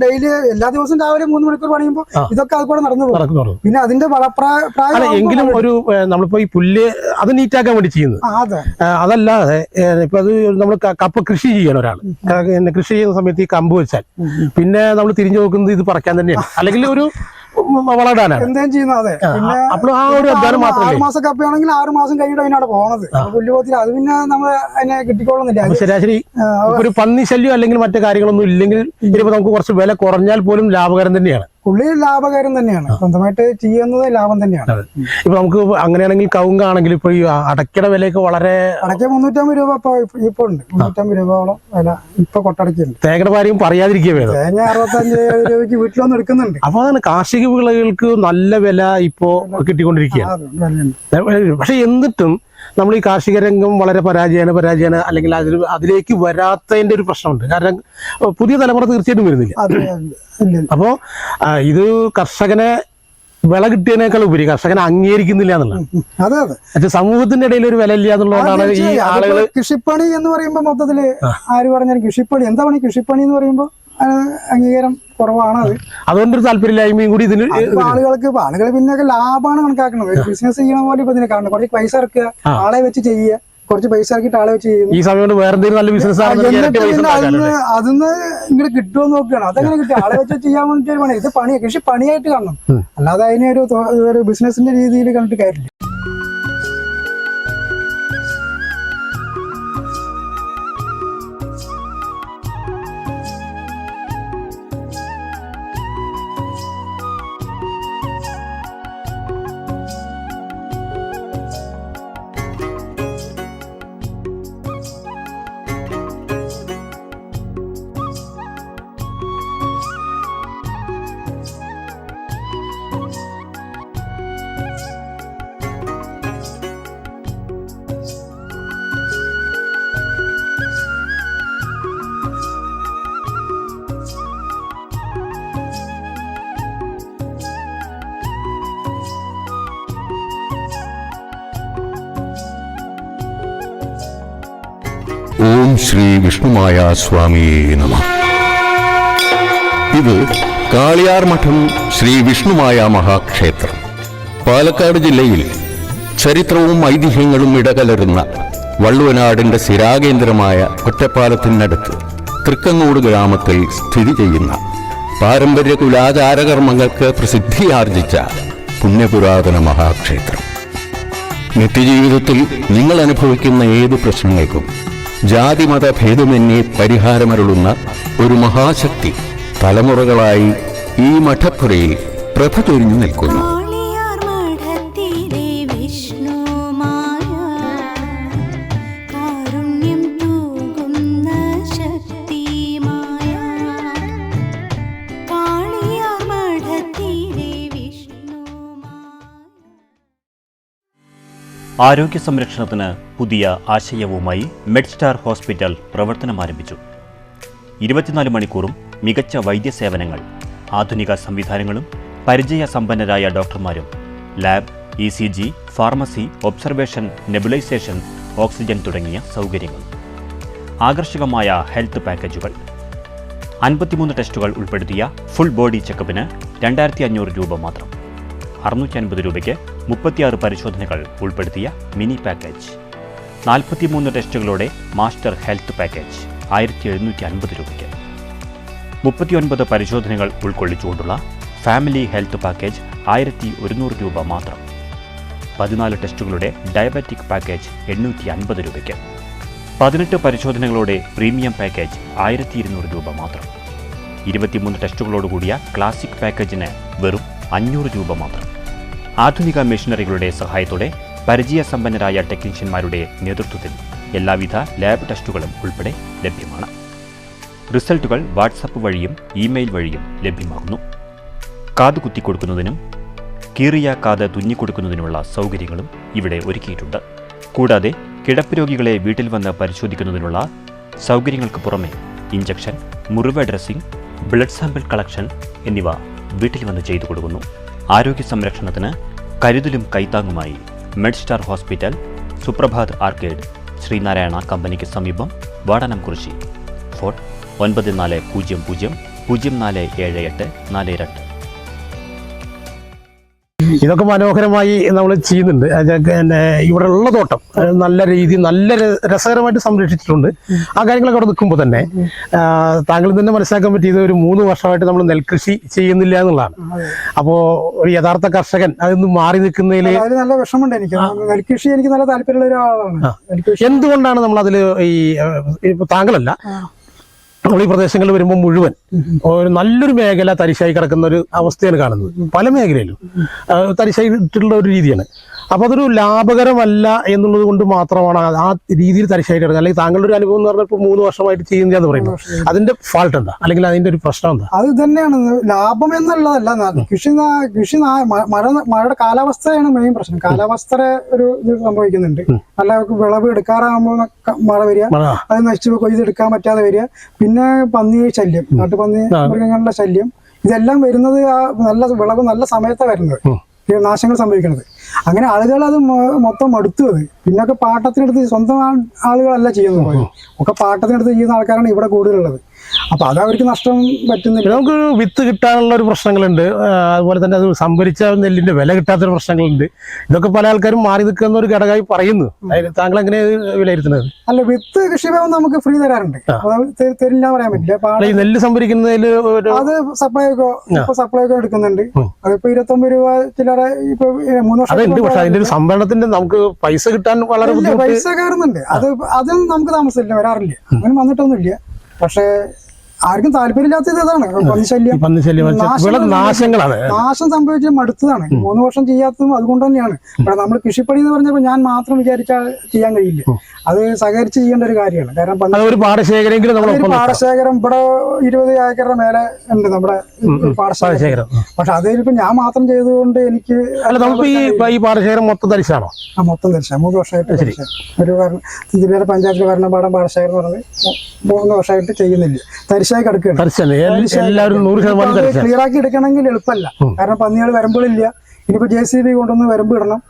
ഡെയിലി എല്ലാ ദിവസവും രാവിലെ 3 മണിക്കൂർ പണിയുമ്പോൾ ഇതൊക്കെ അതുപോലെ നടന്നു പോകും. പിന്നെ അതിന്റെ എങ്കിലും ഒരു നമ്മളിപ്പോ ഈ പുല്ല് അത് നീറ്റാക്കാൻ വേണ്ടി ചെയ്യുന്നത് അതല്ലാതെ ഇപ്പൊ അത് നമ്മൾ കപ്പ കൃഷി ചെയ്യണം. ഒരാൾ കൃഷി ചെയ്യുന്ന സമയത്ത് ഈ കമ്പ് വെച്ചാൽ പിന്നെ നമ്മൾ തിരിഞ്ഞു നോക്കുന്നത് ഇത് പറിക്കാൻ തന്നെയാണ്, അല്ലെങ്കിൽ ഒരു വളടാനാണ് എന്തെങ്കിലും ചെയ്യുന്നത്. അതെ. പിന്നെ അപ്പോൾ ആ ഒരു അധ്വാനം മാത്രമേ. 6 മാസം കപ്പയാണെങ്കിൽ 6 മാസം കഴിഞ്ഞിട്ട് അതിനവിടെ പോണത് പുല്ലുപോത്തിൽ. അത് പിന്നെ നമ്മള് അതിനെ കിട്ടിക്കോളുന്നില്ല. ശരാശരി ഒരു പന്നി ശല്യം അല്ലെങ്കിൽ മറ്റു കാര്യങ്ങളൊന്നും ഇല്ലെങ്കിൽ ഇനിയിപ്പോ നമുക്ക് കുറച്ച് വില കുറഞ്ഞാൽ പോലും ലാഭകരം തന്നെയാണ്. പുള്ളി ലാഭകരം തന്നെയാണ്. സ്വന്തമായിട്ട് ചെയ്യുന്നത് ലാഭം തന്നെയാണ്. ഇപ്പൊ നമുക്ക് അങ്ങനെയാണെങ്കിൽ കവുങ്ങാണെങ്കിൽ ഇപ്പൊ ഈ അടയ്ക്കയുടെ വിലയൊക്കെ വളരെ അടയ്ക്ക 350 രൂപ ഇപ്പൊ ഉണ്ട്. 350 രൂപയോളം വില ഇപ്പൊ കൊട്ടടക്കുണ്ട്. തേങ്ങയുടെ കാര്യം പറയാതിരിക്കുക വേണം. തേങ്ങ 65 രൂപയ്ക്ക് വീട്ടിലൊന്നും എടുക്കുന്നുണ്ട്. അപ്പൊ അതാണ് കാർഷിക വിളകൾക്ക് നല്ല വില ഇപ്പോ കിട്ടിക്കൊണ്ടിരിക്കുകയാണ്. പക്ഷെ എന്നിട്ടും നമ്മൾ ഈ കാർഷിക രംഗം വളരെ പരാജയമാണ് അല്ലെങ്കിൽ അതിലേക്ക് വരാത്തതിന്റെ ഒരു പ്രശ്നമുണ്ട്. കാരണം പുതിയ തലമുറ തീർച്ചയായിട്ടും വരുന്നില്ല. അപ്പോ ഇത് കർഷകനെ വില കിട്ടിയതിനേക്കാൾ ഉപരി കർഷകനെ അംഗീകരിക്കുന്നില്ല എന്നുള്ളത്. സമൂഹത്തിന്റെ ഇടയിൽ ഒരു വില ഇല്ല എന്നുള്ളതാണ് ഈ ആളുകൾ. കൃഷിപ്പണി എന്ന് പറയുമ്പോൾ മൊത്തത്തില് ആര് പറഞ്ഞാലും കൃഷിപ്പണി എന്താ പണി? കൃഷിപ്പണി എന്ന് പറയുമ്പോൾ അംഗീകാരം കുറവാണ് അത്. അതുകൊണ്ടൊരു താല്പര്യമില്ലായ്മയും കൂടി ഇതിന് ആളുകൾ പിന്നെയൊക്കെ ലാഭമാണ് കണക്കാക്കുന്നത്. ബിസിനസ് ചെയ്യണ പോലെ ഇപ്പൊ ഇതിനെ കാണുന്നത്. കുറച്ച് പൈസ ഇറക്കുക, ആളെ വെച്ച് ചെയ്യുക, കുറച്ച് പൈസ ഇറക്കിയിട്ട് ആളെ വെച്ച് ചെയ്യുന്നു. ഈ സമയം കൊണ്ട് വേറെ എന്തെങ്കിലും നല്ല ബിസിനസ് അതിന്ന് ഇങ്ങോട്ട് കിട്ടുമോ നോക്കുകയാണ്. അതങ്ങനെ കിട്ടും. ആളെ വെച്ച് ചെയ്യാൻ വേണ്ടിയിട്ട് പണി. ഇത് പണി, കൃഷി പണിയായിട്ട് കാണണം. അല്ലാതെ അതിനെ ഒരു ബിസിനസിന്റെ രീതിയിൽ കണ്ടിട്ട് കാര്യമില്ല. ഓം ശ്രീ വിഷ്ണുമായ സ്വാമിയേ നമഃ. ഇത് കാളിയാർ മഠം ശ്രീ വിഷ്ണുമായ മഹാക്ഷേത്രം. പാലക്കാട് ജില്ലയിൽ ചരിത്രവും ഐതിഹ്യങ്ങളും ഇടകലരുന്ന വള്ളുവനാടിന്റെ സ്ഥിരാകേന്ദ്രമായ ഒറ്റപ്പാലത്തിനടുത്ത് തൃക്കങ്ങോട് ഗ്രാമത്തിൽ സ്ഥിതി ചെയ്യുന്ന പാരമ്പര്യ കുലാചാരകർമ്മങ്ങൾക്ക് പ്രസിദ്ധിയാർജിച്ച പുണ്യപുരാതന മഹാക്ഷേത്രം. നിത്യജീവിതത്തിൽ നിങ്ങൾ അനുഭവിക്കുന്ന ഏത് പ്രശ്നങ്ങൾക്കും ജാതിമത ഭേദമന്യേ പരിഹാരമരുളുന്ന ഒരു മഹാശക്തി തലമുറകളായി ഈ മഠപ്പുരയിൽ പ്രഭ ചൊരിഞ്ഞു നിൽക്കുന്നു. ആരോഗ്യ സംരക്ഷണത്തിന് പുതിയ ആശയവുമായി മെഡ്സ്റ്റാർ ഹോസ്പിറ്റൽ പ്രവർത്തനം ആരംഭിച്ചു. 24 മണിക്കൂറും മികച്ച വൈദ്യസേവനങ്ങൾ, ആധുനിക സംവിധാനങ്ങളും പരിചയസമ്പന്നരായ ഡോക്ടർമാരും, lab, ECG, pharmacy, observation, nebulisation, oxygen തുടങ്ങിയ സൗകര്യങ്ങൾ. ആകർഷകമായ ഹെൽത്ത് പാക്കേജുകൾ. 53 ടെസ്റ്റുകൾ ഉൾപ്പെടുത്തിയ ഫുൾ ബോഡി ചെക്കപ്പിന് 2500 രൂപ മാത്രം. 650 രൂപയ്ക്ക് 36 പരിശോധനകൾ ഉൾപ്പെടുത്തിയ മിനി പാക്കേജ്. 43 ടെസ്റ്റുകളോടെ മാസ്റ്റർ ഹെൽത്ത് പാക്കേജ് 1750 രൂപയ്ക്ക്. 39 പരിശോധനകൾ ഉൾക്കൊള്ളിച്ചുകൊണ്ടുള്ള ഫാമിലി ഹെൽത്ത് പാക്കേജ് 1100 രൂപ മാത്രം. 14 ടെസ്റ്റുകളുടെ ഡയബറ്റിക് പാക്കേജ് 850 രൂപയ്ക്ക്. 18 പരിശോധനകളോടെ പ്രീമിയം പാക്കേജ് 1200 രൂപ മാത്രം. 23 ടെസ്റ്റുകളോടുകൂടിയ ക്ലാസിക് പാക്കേജിന് വെറും 500 രൂപ മാത്രം. ആധുനിക മെഷീനറികളുടെ സഹായത്തോടെ പരിചയസമ്പന്നരായ ടെക്നീഷ്യന്മാരുടെ നേതൃത്വത്തിൽ എല്ലാവിധ ലാബ് ടെസ്റ്റുകളും ഉൾപ്പെടെ ലഭ്യമാണ്. റിസൾട്ടുകൾ വാട്സപ്പ് വഴിയും ഇമെയിൽ വഴിയും ലഭ്യമാകുന്നു. കാത് കുത്തിക്കൊടുക്കുന്നതിനും കീറിയ കാത് തുന്നിക്കൊടുക്കുന്നതിനുമുള്ള സൗകര്യങ്ങളും ഇവിടെ ഒരുക്കിയിട്ടുണ്ട്. കൂടാതെ കിടപ്പ് രോഗികളെ വീട്ടിൽ വന്ന് പരിശോധിക്കുന്നതിനുള്ള സൗകര്യങ്ങൾക്ക് പുറമെ ഇഞ്ചക്ഷൻ, മുറിവ് ഡ്രസ്സിംഗ്, ബ്ലഡ് സാമ്പിൾ കളക്ഷൻ എന്നിവ വീട്ടിൽ വന്ന് ചെയ്തു കൊടുക്കുന്നു. ആരോഗ്യ സംരക്ഷണത്തിന് കരുതലും കൈത്താങ്ങുമായി Medstar hospital, Suprabhat arcade, Sreenarayana കമ്പനിക്ക് സമീപം, വാടാനംകുറിശി. ഫോൺ 9400 0478 42. ഇതൊക്കെ മനോഹരമായി നമ്മൾ ചെയ്യുന്നുണ്ട്. ഇവിടെ ഉള്ള തോട്ടം നല്ല രീതിയിൽ നല്ല രസകരമായിട്ട് സംരക്ഷിച്ചിട്ടുണ്ട്. ആ കാര്യങ്ങളൊക്കെ അവിടെ നിൽക്കുമ്പോൾ തന്നെ താങ്കൾ തന്നെ മനസ്സിലാക്കാൻ പറ്റിയത് ഒരു 3 വർഷമായിട്ട് നമ്മൾ നെൽകൃഷി ചെയ്യുന്നില്ല എന്നുള്ളതാണ്. അപ്പോൾ ഒരു യഥാർത്ഥ കർഷകൻ അതിന്ന് മാറി നിൽക്കുന്നതിൽ നല്ല വിഷമമുണ്ട്. എനിക്ക് നെൽകൃഷി എനിക്ക് നല്ല താല്പര്യമുള്ള ഒരാളാണ്. എന്തുകൊണ്ടാണ് നമ്മൾ അതിൽ താങ്കളല്ല നമ്മൾ ഈ പ്രദേശങ്ങളിൽ വരുമ്പോൾ മുഴുവൻ ഒരു നല്ലൊരു മേഖല തരിശായി കിടക്കുന്ന ഒരു അവസ്ഥയാണ് കാണുന്നത്. പല മേഖലയിലും തരിശായിട്ടുള്ള ഒരു രീതിയാണ്. അപ്പോൾ അതൊരു ലാഭകരമല്ല എന്നുള്ളത് കൊണ്ട് മാത്രമാണ് ആ രീതിയിൽ തരിശായിട്ട് കിടക്കുന്നത്. അല്ലെങ്കിൽ താങ്കളുടെ ഒരു അനുഭവം എന്ന് പറഞ്ഞാൽ ഇപ്പോൾ 3 വർഷമായിട്ട് ചെയ്യുന്നതെന്ന് പറയുന്നത് അതിന്റെ ഫാൾട്ട് എന്താ, അല്ലെങ്കിൽ അതിന്റെ ഒരു പ്രശ്നം എന്താ? അത് തന്നെയാണ് ലാഭം എന്നുള്ളതല്ല. കൃഷി മഴയുടെ കാലാവസ്ഥയാണ് മെയിൻ പ്രശ്നം. കാലാവസ്ഥയുടെ ഒരു ഇത് സംഭവിക്കുന്നുണ്ട്. നല്ല വിളവ് എടുക്കാറാകുമ്പോൾ മഴ വരിക, അത് നശിച്ച് കൊയ്തെടുക്കാൻ പറ്റാതെ വരിക. പിന്നെ പന്നി ശല്യം, നാട്ടുപന്നി മൃഗങ്ങളുടെ ശല്യം, ഇതെല്ലാം വരുന്നത് ആ നല്ല വിളവ് നല്ല സമയത്താണ് വരുന്നത്, നാശങ്ങൾ സംഭവിക്കുന്നത്. അങ്ങനെ ആളുകൾ അത് മൊത്തം മടുത്തു. അത് പിന്നൊക്കെ പാട്ടത്തിനെടുത്ത് സ്വന്തം ആളുകളല്ല ചെയ്യുന്നത്, ഒക്കെ പാട്ടത്തിനെടുത്ത് ചെയ്യുന്ന ആൾക്കാരാണ് ഇവിടെ കൂടുതലുള്ളത്. അപ്പൊ അത് അവർക്ക് നഷ്ടം പറ്റുന്നില്ല. നമുക്ക് വിത്ത് കിട്ടാനുള്ള ഒരു പ്രശ്നങ്ങളുണ്ട്, അതുപോലെ തന്നെ അത് സംഭരിച്ച നെല്ലിന്റെ വില കിട്ടാത്തൊരു പ്രശ്നങ്ങളുണ്ട്. ഇതൊക്കെ പല ആൾക്കാരും മാറി നിൽക്കുന്ന ഒരു ഘടകമായി പറയുന്നു. താങ്കൾ എങ്ങനെ വിലയിരുത്തുന്നത്? അല്ല, വിത്ത് കൃഷിഭവൻ നമുക്ക് ഫ്രീ തരാറുണ്ട്, തരില്ല പറയാൻ പറ്റില്ല. ഈ നെല്ല് സംഭരിക്കുന്നതിൽ അത് സപ്ലൈകോ എടുക്കുന്നുണ്ട്. അതിപ്പോ 29 രൂപ ചില്ലറ ഇപ്പൊ 3 വർഷം. പക്ഷെ അതിന്റെ ഒരു സംഭരണത്തിന്റെ നമുക്ക് പൈസ കിട്ടാൻ വളരെ പൈസ കയറുന്നുണ്ട്. അതും നമുക്ക് താമസമില്ല, വരാറില്ല, അങ്ങനെ വന്നിട്ടൊന്നുമില്ല. പക്ഷെ ആർക്കും താല്പര്യമില്ലാത്തത് അതാണ് നാശങ്ങളാണ്. നാശം സംഭവിച്ച മടുത്തതാണ്. 3 വർഷം ചെയ്യാത്തതും അതുകൊണ്ട് തന്നെയാണ്. നമ്മൾ കൃഷിപ്പണി എന്ന് പറഞ്ഞപ്പോൾ ഞാൻ മാത്രം വിചാരിച്ചാൽ ചെയ്യാൻ കഴിയില്ല, അത് സഹകരിച്ച് ചെയ്യേണ്ട ഒരു കാര്യമാണ്. കാരണം ഒരു പാടശേഖരം ഇവിടെ 20 ഏക്കറുടെ മേലെ ഉണ്ട് നമ്മുടെ പാടശേഖരം. പക്ഷെ അതിലിപ്പോ ഞാൻ മാത്രം ചെയ്തുകൊണ്ട് എനിക്ക് ഈ പാടശേഖരം മൊത്തം തരിശാണോ? മൊത്തം തരിശ 3 വർഷമായിട്ട് ഒരു ജില്ലയിലെ പഞ്ചായത്തിൽ ഭരണപാഠം പാടശേഖരം എന്ന് പറഞ്ഞത് 3 വർഷമായിട്ട് ചെയ്യുന്നില്ല, തരിശായി കിടക്കുകയാണ്. ക്ലിയർ ആക്കി എടുക്കണമെങ്കിൽ എളുപ്പമല്ല, കാരണം പന്നികൾ വരമ്പുകളില്ല. ഇനിയിപ്പോ JCB കൊണ്ടൊന്ന് വരമ്പ് ഇടണം,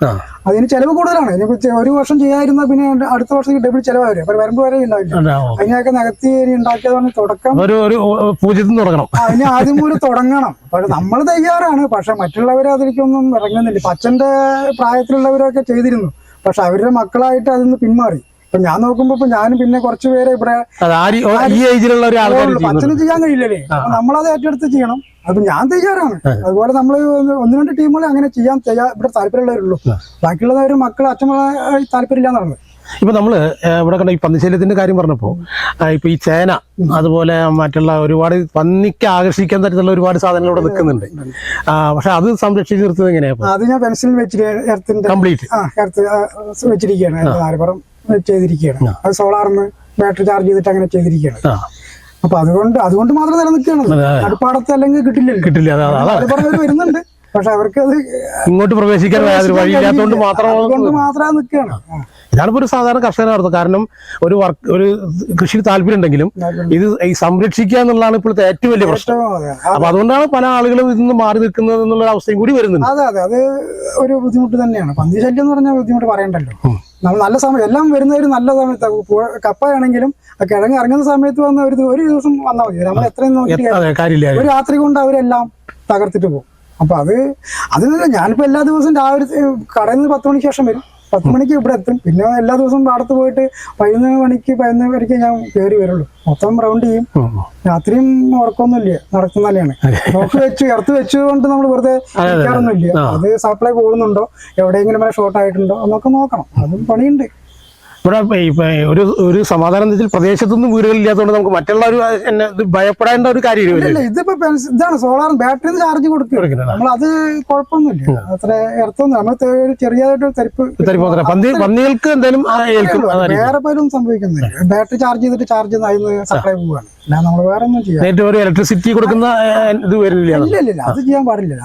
അതിന് ചെലവ് കൂടുതലാണ്. ഇനിയിപ്പോ 1 വർഷം ചെയ്യാതിരുന്ന പിന്നെ അടുത്ത വർഷം ഡബിൾ ചെലവായി, അപ്പൊ വരമ്പ് വരെ ഉണ്ടാവില്ല. അതിനൊക്കെ നികത്തി ഉണ്ടാക്കിയതാണ് തുടക്കം. അതിന് ആദ്യം ഒരു തുടങ്ങണം. പക്ഷെ നമ്മൾ തയ്യാറാണ്, പക്ഷെ മറ്റുള്ളവർ അതിലേക്കൊന്നും ഇറങ്ങുന്നില്ല. അച്ഛന്റെ പ്രായത്തിലുള്ളവരൊക്കെ ചെയ്തിരുന്നു, പക്ഷെ അവരുടെ മക്കളായിട്ട് അതിന്ന് പിന്മാറി. ഇപ്പൊ ഞാൻ നോക്കുമ്പോ ഞാനും പിന്നെ കുറച്ചുപേരെ ഇവിടെ അച്ഛന് ചെയ്യാൻ കഴിയില്ലല്ലേ, നമ്മളത് ഏറ്റെടുത്ത് ചെയ്യണം. അപ്പൊ ഞാൻ തയ്യാറാണ്. അതുപോലെ നമ്മൾ 1-2 ടീമുകൾ അങ്ങനെ ചെയ്യാൻ ഇവിടെ താല്പര്യമുള്ളവരുള്ളൂ. ബാക്കിയുള്ളവർ മക്കൾ അച്ഛന്മാരെ താല്പര്യമില്ലാന്നാണ്. ഇപ്പൊ നമ്മള് ഇവിടെ കണ്ട ഈ പന്നിശല്യത്തിന്റെ കാര്യം പറഞ്ഞപ്പോ ഇപ്പൊ ഈ ചേന, അതുപോലെ മറ്റുള്ള ഒരുപാട് പന്നിക്ക് ആകർഷിക്കാൻ തരത്തിലുള്ള ഒരുപാട് സാധനങ്ങൾ ഇവിടെ നിൽക്കുന്നുണ്ട്. പക്ഷെ അത് സംരക്ഷിച്ച് നിർത്തുന്നത് എങ്ങനെയാ? അത് ഞാൻ പെൻസിൽ വെച്ചിട്ട് കംപ്ലീറ്റ് വെച്ചിരിക്കുകയാണ്, നാലുപുറം ചെയ്തിരിക്കുകയാണ്. അത് സോളാറിന്ന് ബാറ്ററി ചാർജ് ചെയ്തിട്ട് അങ്ങനെ ചെയ്തിരിക്കുകയാണ്. അപ്പൊ അതുകൊണ്ട് മാത്രം നിലനിൽക്കുകയാണ്. അടുപ്പാടത്ത് അല്ലെങ്കിൽ കിട്ടില്ല. വരുന്നുണ്ട്, പക്ഷെ അവർക്ക് അത് ഇങ്ങോട്ട് പ്രവേശിക്കാൻ വഴിയില്ലാത്തതുകൊണ്ട് മാത്രം നിൽക്കുകയാണ്. ഇതാണിപ്പോ ഒരു സാധാരണ കർഷകരുടെ അർത്ഥം. കാരണം ഒരു കൃഷിയിൽ താല്പര്യം ഉണ്ടെങ്കിലും ഇത് ഈ സംരക്ഷിക്കുക എന്നുള്ളതാണ് ഇപ്പോഴത്തെ ഏറ്റവും വലിയ പ്രശ്നം. അപ്പൊ അതുകൊണ്ടാണ് പല ആളുകളും ഇതിൽ നിന്ന് മാറി നിൽക്കുന്നത് എന്നുള്ള അവസ്ഥയും കൂടി വരുന്നുണ്ട്. അതെ, അത് ഒരു ബുദ്ധിമുട്ട് തന്നെയാണ്. പന്നി ശല്യം എന്ന് പറഞ്ഞാൽ ബുദ്ധിമുട്ട് പറയണ്ടല്ലോ. നമ്മൾ നല്ല സമയം എല്ലാം വരുന്നവര് നല്ല സമയത്ത് കപ്പയാണെങ്കിലും കിഴങ്ങ് ഇറങ്ങുന്ന സമയത്ത് വന്ന ഒരു ദിവസം വന്നാൽ മതി. നമ്മൾ എത്രയും നോക്കിയിട്ട് ഒരു രാത്രി കൊണ്ട് അവരെല്ലാം തകർത്തിട്ട് പോകും. അപ്പൊ അതിനല്ല ഞാനിപ്പോ എല്ലാ ദിവസവും രാവിലെ കടയിൽ നിന്ന് 10 മണിക്ക് ശേഷം വരും, 10 മണിക്ക് ഇവിടെ എത്തും. പിന്നെ എല്ലാ ദിവസവും പാടത്ത് പോയിട്ട് 11 മണിക്ക് ഞാൻ കയറി വരുള്ളൂ. മൊത്തം റൗണ്ട് ചെയ്യും. രാത്രിയും ഉറക്കമൊന്നുമില്ല, നടക്കുന്നതന്നെയാണ്. ഇറത്ത് വെച്ചുകൊണ്ട് നമ്മൾ വെറുതെ നിൽക്കാറൊന്നുമില്ല. അത് സപ്ലൈ പോകുന്നുണ്ടോ, എവിടെയെങ്കിലും ഷോർട്ട് ആയിട്ടുണ്ടോ എന്നൊക്കെ നോക്കണം. അതും പണിയുണ്ട്. ഇവിടെ ഒരു സമാധാനം പ്രദേശത്തൊന്നും വീടുകളില്ലാത്തതുകൊണ്ട് നമുക്ക് മറ്റുള്ള ഭയപ്പെടേണ്ട ഒരു കാര്യമില്ല. ഇതിപ്പോ ഇതാണ് സോളാർ ബാറ്ററി ചാർജ് കൊടുക്കുക. നമ്മൾ അത് കുഴപ്പമൊന്നുമില്ല, അത്ര ഇറത്തൊന്നും. നമ്മൾ ചെറിയതായിട്ട് പന്നികൾക്ക് എന്തായാലും വേറെ പലരും സംഭവിക്കുന്നില്ല. ബാറ്ററി ചാർജ് ചെയ്തിട്ട് ചാർജ് സപ്ലൈ പോവുകയാണ്. നമ്മൾ വേറെ ഒന്നും ചെയ്യാം. ഇലക്ട്രിസിറ്റി കൊടുക്കുന്ന ഇത് വരില്ല. ഇല്ല, അത് ചെയ്യാൻ പാടില്ല.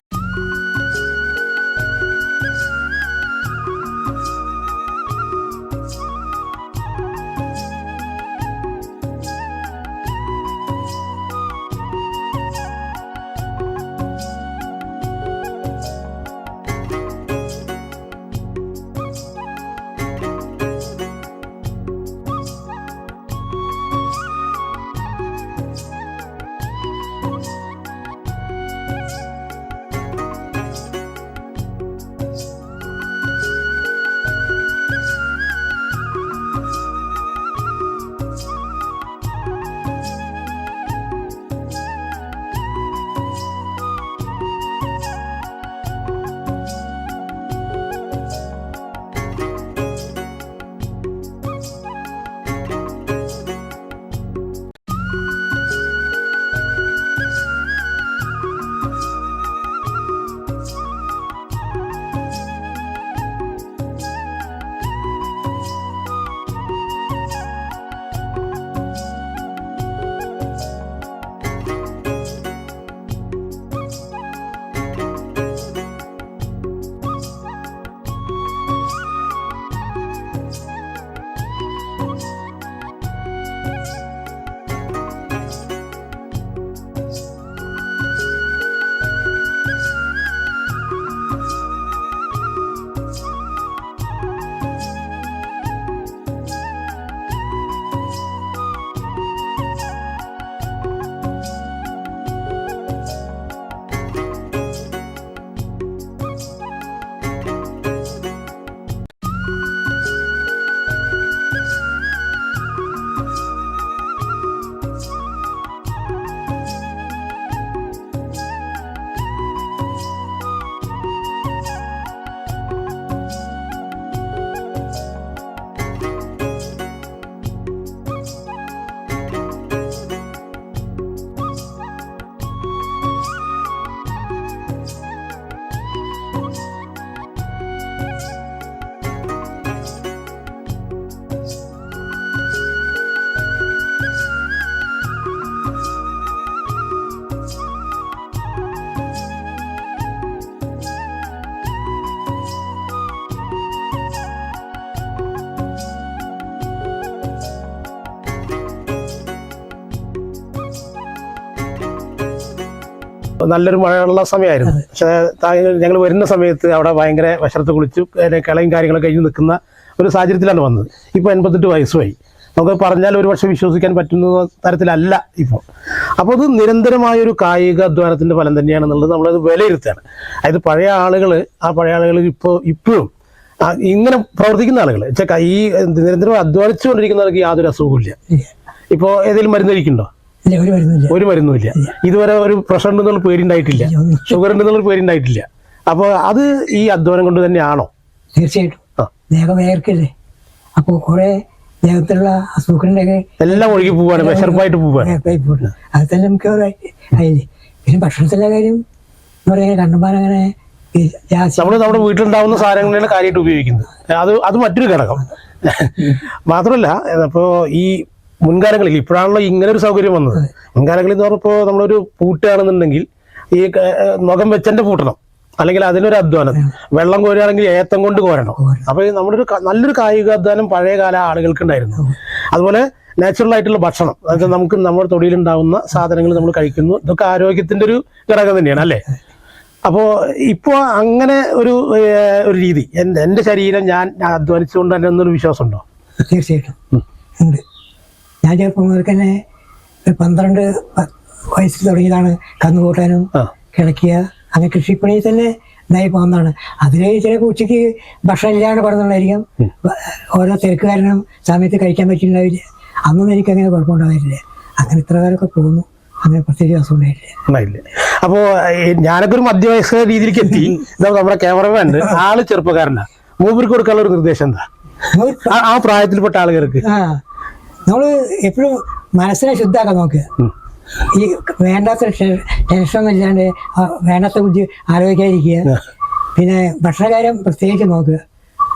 നല്ലൊരു മഴയുള്ള സമയമായിരുന്നു. പക്ഷേ ഞങ്ങൾ വരുന്ന സമയത്ത് അവിടെ ഭയങ്കര വിഷരത്ത് കുളിച്ചു കിളയും കാര്യങ്ങളൊക്കെ കഴിഞ്ഞ് നിൽക്കുന്ന ഒരു സാഹചര്യത്തിലാണ് വന്നത്. ഇപ്പോൾ 88 വയസ്സുമായി. നമുക്ക് പറഞ്ഞാൽ ഒരു പക്ഷേ വിശ്വസിക്കാൻ പറ്റുന്ന തരത്തിലല്ല ഇപ്പോൾ. അപ്പോൾ അത് നിരന്തരമായൊരു കായിക അധ്വാനത്തിൻ്റെ ഫലം തന്നെയാണെന്നുള്ളത് നമ്മളത് വിലയിരുത്തുകയാണ്. അതായത് പഴയ ആളുകൾ ഇപ്പോഴും ഇങ്ങനെ പ്രവർത്തിക്കുന്ന ആളുകൾ ഈ നിരന്തരം അധ്വാനിച്ചുകൊണ്ടിരിക്കുന്നവർക്ക് യാതൊരു അസുഖമില്ല. ഇപ്പോൾ ഏതെങ്കിലും മരുന്ന് കഴിക്കുന്നുണ്ടോ? ഒരു മരുന്നുമില്ല. ഇതുവരെ ഒരു പ്രഷർ ഉണ്ടെന്നുള്ള പേരുണ്ടായിട്ടില്ല, ഷുഗർ ഉണ്ടെന്നുള്ള പേരുണ്ടായിട്ടില്ല. അപ്പോൾ അത് ഈ അധ്വാനം കൊണ്ട് തന്നെയാണോ? തീർച്ചയായിട്ടും. ദേഹം വേർക്കില്ലേ, അപ്പോൾ കുറെ ദേഹത്തിലുള്ള അസുഖങ്ങളുടെയൊക്കെ എല്ലാം ഒഴുകി പോവാണ്, വിശർപ്പായിട്ട് പോവാണ്. അത് തന്നെ ആയില്ലേ. പിന്നെ ഭക്ഷണത്തിൻ്റെ കാര്യം എന്ന് പറയുന്നത് കണ്ടമാനം അങ്ങനെ നമ്മൾ നമ്മുടെ വീട്ടിലുണ്ടാവുന്ന സാധനങ്ങളാണ് കാര്യമായിട്ട് ഉപയോഗിക്കുന്നത്. അത് മറ്റൊരു ഘടകം. മാത്രമല്ല ഇപ്പോൾ ഈ മുൻകാലങ്ങളിൽ ഇപ്പോഴാണല്ലോ ഇങ്ങനെ ഒരു സൗകര്യം വന്നത്. മുൻകാലങ്ങളിൽ എന്ന് പറഞ്ഞപ്പോൾ നമ്മളൊരു പൂട്ടുകയാണെന്നുണ്ടെങ്കിൽ ഈ മുഖം വെച്ചെൻ്റെ പൂട്ടണം, അല്ലെങ്കിൽ അതിനൊരു അധ്വാനം. വെള്ളം കോരുകയാണെങ്കിൽ ഏത്തം കൊണ്ട് കോരണം. അപ്പോൾ നമ്മുടെ നല്ലൊരു കായിക അധ്വാനം പഴയകാല ആളുകൾക്കുണ്ടായിരുന്നു. അതുപോലെ നാച്ചുറൽ ആയിട്ടുള്ള ഭക്ഷണം, അതായത് നമുക്ക് നമ്മുടെ തൊടിയിലുണ്ടാവുന്ന സാധനങ്ങൾ നമ്മൾ കഴിക്കുന്നു. ഇതൊക്കെ ആരോഗ്യത്തിൻ്റെ ഒരു ഘടകം തന്നെയാണ് അല്ലേ? അപ്പോൾ ഇപ്പോൾ അങ്ങനെ ഒരു രീതി എൻ്റെ ശരീരം ഞാൻ അധ്വാനിച്ചുകൊണ്ട് തന്നെ എന്നൊരു വിശ്വാസമുണ്ടോ? തീർച്ചയായിട്ടും ഉണ്ട്. ഞാൻ ചെറുപ്പം മുതൽ തന്നെ 12 വയസ്സിൽ തുടങ്ങിയതാണ് കന്നു കൂട്ടാനും കിളക്കുക, അങ്ങനെ കൃഷിപ്പണിയിൽ തന്നെ ഇതായി പോകുന്നതാണ്. അതിൽ ചിലപ്പോൾ ഉച്ചയ്ക്ക് ഭക്ഷണം ഇല്ലാണ്ട് പറഞ്ഞുകൊണ്ടായിരിക്കാം, ഓരോ തിരക്ക് കാരണം സമയത്ത് കഴിക്കാൻ പറ്റിയിട്ടുണ്ടാവില്ല. അന്നൊന്നും എനിക്കങ്ങനെ കുഴപ്പമുണ്ടാവില്ല. അങ്ങനെ ഇത്ര കാലമൊക്കെ പോകുന്നു, അങ്ങനെ പ്രത്യേകിച്ച് അസുഖം ഉണ്ടായിട്ടില്ല. അപ്പോൾ ഞാനൊക്കെ ഒരു മധ്യവയസ്ക രീതിയിലേക്ക് എത്തി. നമ്മുടെ ക്യാമറമാൻ ആള് ചെറുപ്പക്കാരനാ. മൂപ്പർക്ക് കൊടുക്കാനുള്ള ഒരു നിർദ്ദേശം എന്താ ആ പ്രായത്തിൽപ്പെട്ട ആളുകൾക്ക്? നമ്മള് എപ്പോഴും മനസ്സിനെ ശുദ്ധാക്കാൻ നോക്കുക. ഈ വേണ്ടാത്ത ടെൻഷനൊന്നും ഇല്ലാണ്ട് വേണ്ടാത്ത ബുദ്ധി ആലോചിക്കാതിരിക്കുക. പിന്നെ ഭക്ഷണകാര്യം പ്രത്യേകിച്ച് നോക്കുക.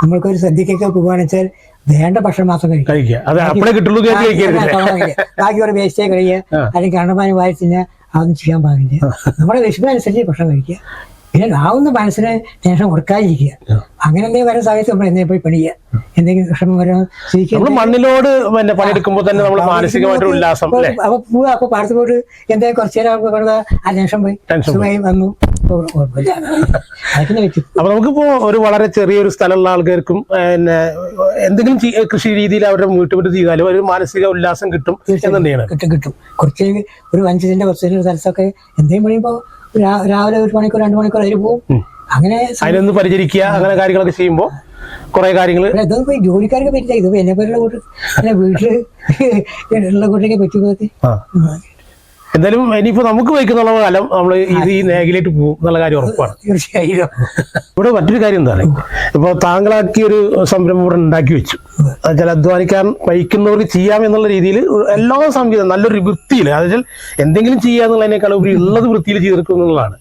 നമ്മൾക്കൊരു സദ്യക്കൊക്കെ പോകുകയാണെന്ന് വെച്ചാൽ വേണ്ട ഭക്ഷണം മാത്രം കഴിക്കുക. ബാക്കി ഒരു വേസ്റ്റേ കഴിയുക, അല്ലെങ്കിൽ കണ്ണമാനം വായി തിന്നുക, അതൊന്നും ചെയ്യാൻ പാടില്ല. നമ്മുടെ വിശപ്പിനനുസരിച്ച് ഭക്ഷണം കഴിക്കുക. പിന്നെ ആവുന്ന മനസ്സിനെ ടെൻഷൻ കൊടുക്കാതിരിക്കുക. അങ്ങനെ എന്തെങ്കിലും വരുന്ന സമയത്ത് നമ്മൾ എന്തെങ്കിലും പോയി പണിയുക. എന്തെങ്കിലും വിഷമം വരാൻ മണ്ണിലോട് പണിയെടുക്കുമ്പോൾ തന്നെ നമ്മൾ മാനസികമായിട്ട് ഉല്ലാസം. അപ്പൊ പോവുക, അപ്പൊ പാടത്ത് പോയിട്ട് എന്തെങ്കിലും കുറച്ചു നേരം ആ ടെൻഷൻ പോയി സുഖമായി വന്നു. അപ്പൊ നമുക്കിപ്പോ ഒരു വളരെ ചെറിയൊരു സ്ഥലമുള്ള ആൾക്കാർക്കും പിന്നെ എന്തെങ്കിലും കൃഷി രീതിയിൽ അവരുടെ വീട്ടുപറ്റി ചെയ്താലും ഒരു മാനസിക ഉല്ലാസം കിട്ടും എന്നുതന്നെയാണ്. കിട്ടും. കുറച്ച് ഒരു 5 സെന്റ് 10 സെന്റ് സ്ഥലത്തൊക്കെ എന്തെങ്കിലും പണിയുമ്പോ രാവിലെ 1 മണിക്കൂർ 2 മണിക്കൂർ അതിൽ പോകും. അങ്ങനെ അതിനൊന്ന് പരിചരിക്കുക, അങ്ങനെ കാര്യങ്ങളൊക്കെ ചെയ്യുമ്പോൾ കുറെ കാര്യങ്ങൾ ഇതൊന്നും പോയി ജോലിക്കാർക്ക് പറ്റില്ല. ഇത് എന്നെ പോലുള്ള കൂട്ട് വീട്ടിലുള്ള കൂട്ടൊക്കെ പറ്റുമ്പോഴത്തെ എന്തായാലും ഇനിയിപ്പോ നമുക്ക് വയ്ക്കുന്നുള്ള കാലം നമ്മൾ ഈ മേഖലയിലേക്ക് പോകും എന്നുള്ള കാര്യം ഉറപ്പാണ്. തീർച്ചയായും. ഇവിടെ മറ്റൊരു കാര്യം എന്താണ്, ഇപ്പോൾ താങ്കളാക്കിയൊരു സംരംഭം ഇവിടെ ഉണ്ടാക്കി വെച്ചു. ചില അധ്വാനിക്കാൻ വഹിക്കുന്നവർക്ക് ചെയ്യാം എന്നുള്ള രീതിയിൽ എല്ലാ സംവിധാനം നല്ലൊരു വൃത്തിയിൽ, അതായത് എന്തെങ്കിലും ചെയ്യാന്നുള്ളതിനേക്കാൾ ഉപരി ഉള്ളത് വൃത്തിയിൽ ചെയ്തെടുക്കും എന്നുള്ളതാണ്.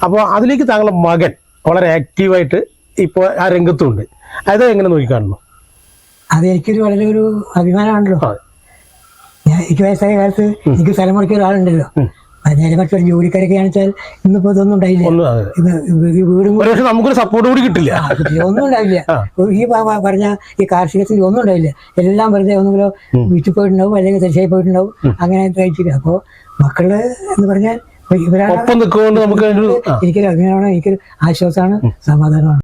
അപ്പോൾ അതിലേക്ക് താങ്കളുടെ മകൻ വളരെ ആക്റ്റീവായിട്ട് ഇപ്പോൾ ആ രംഗത്തുണ്ട്. അത് എങ്ങനെ നോക്കിക്കാണുന്നു? അത് എനിക്കൊരു വളരെ ഒരു അഭിമാനമാണല്ലോ. എനിക്ക് വയസ്സായ കാലത്ത് എനിക്ക് തലമുറയ്ക്ക് ഒരാളുണ്ടല്ലോ. നേരെ മറ്റൊരു ജോലിക്കാരൊക്കെ ആണെച്ചാൽ ഇന്നിപ്പോ ഇതൊന്നും ഉണ്ടായില്ല. വീടും നമുക്കൊരു സപ്പോർട്ട് കൂടി കിട്ടില്ല, ഒന്നും ഉണ്ടാവില്ല. ഈ പറഞ്ഞ ഈ കാർഷികത്തിൽ ഒന്നും ഉണ്ടാവില്ല. എല്ലാം വെറുതെ ഒന്നുകിലോ വീട്ടിൽ പോയിട്ടുണ്ടാവും, അല്ലെങ്കിൽ തീർച്ചയായി പോയിട്ടുണ്ടാവും. അങ്ങനെ കഴിച്ചില്ല. അപ്പോ മക്കള് എന്ന് പറഞ്ഞാൽ ഒപ്പം നിൽക്കുകൊണ്ട് നമുക്ക് എനിക്കൊരു അഭിമാനമാണ്, എനിക്കൊരു ആശ്വാസമാണ്, സമാധാനമാണ്.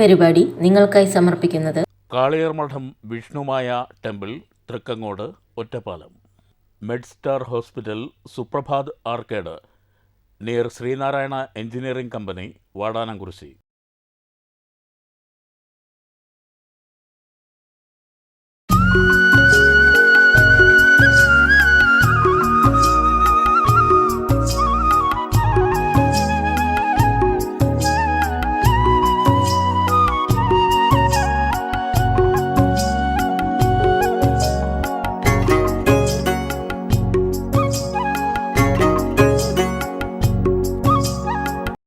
പരിപാടി നിങ്ങൾക്കായി സമർപ്പിക്കുന്നത് Kaliyar Madom Vishnumaya temple, Thrikkangode, Ottapalam. Medstar hospital, Suprabhat arcade, near Sreenarayana engineering company, Vadanamkurissi.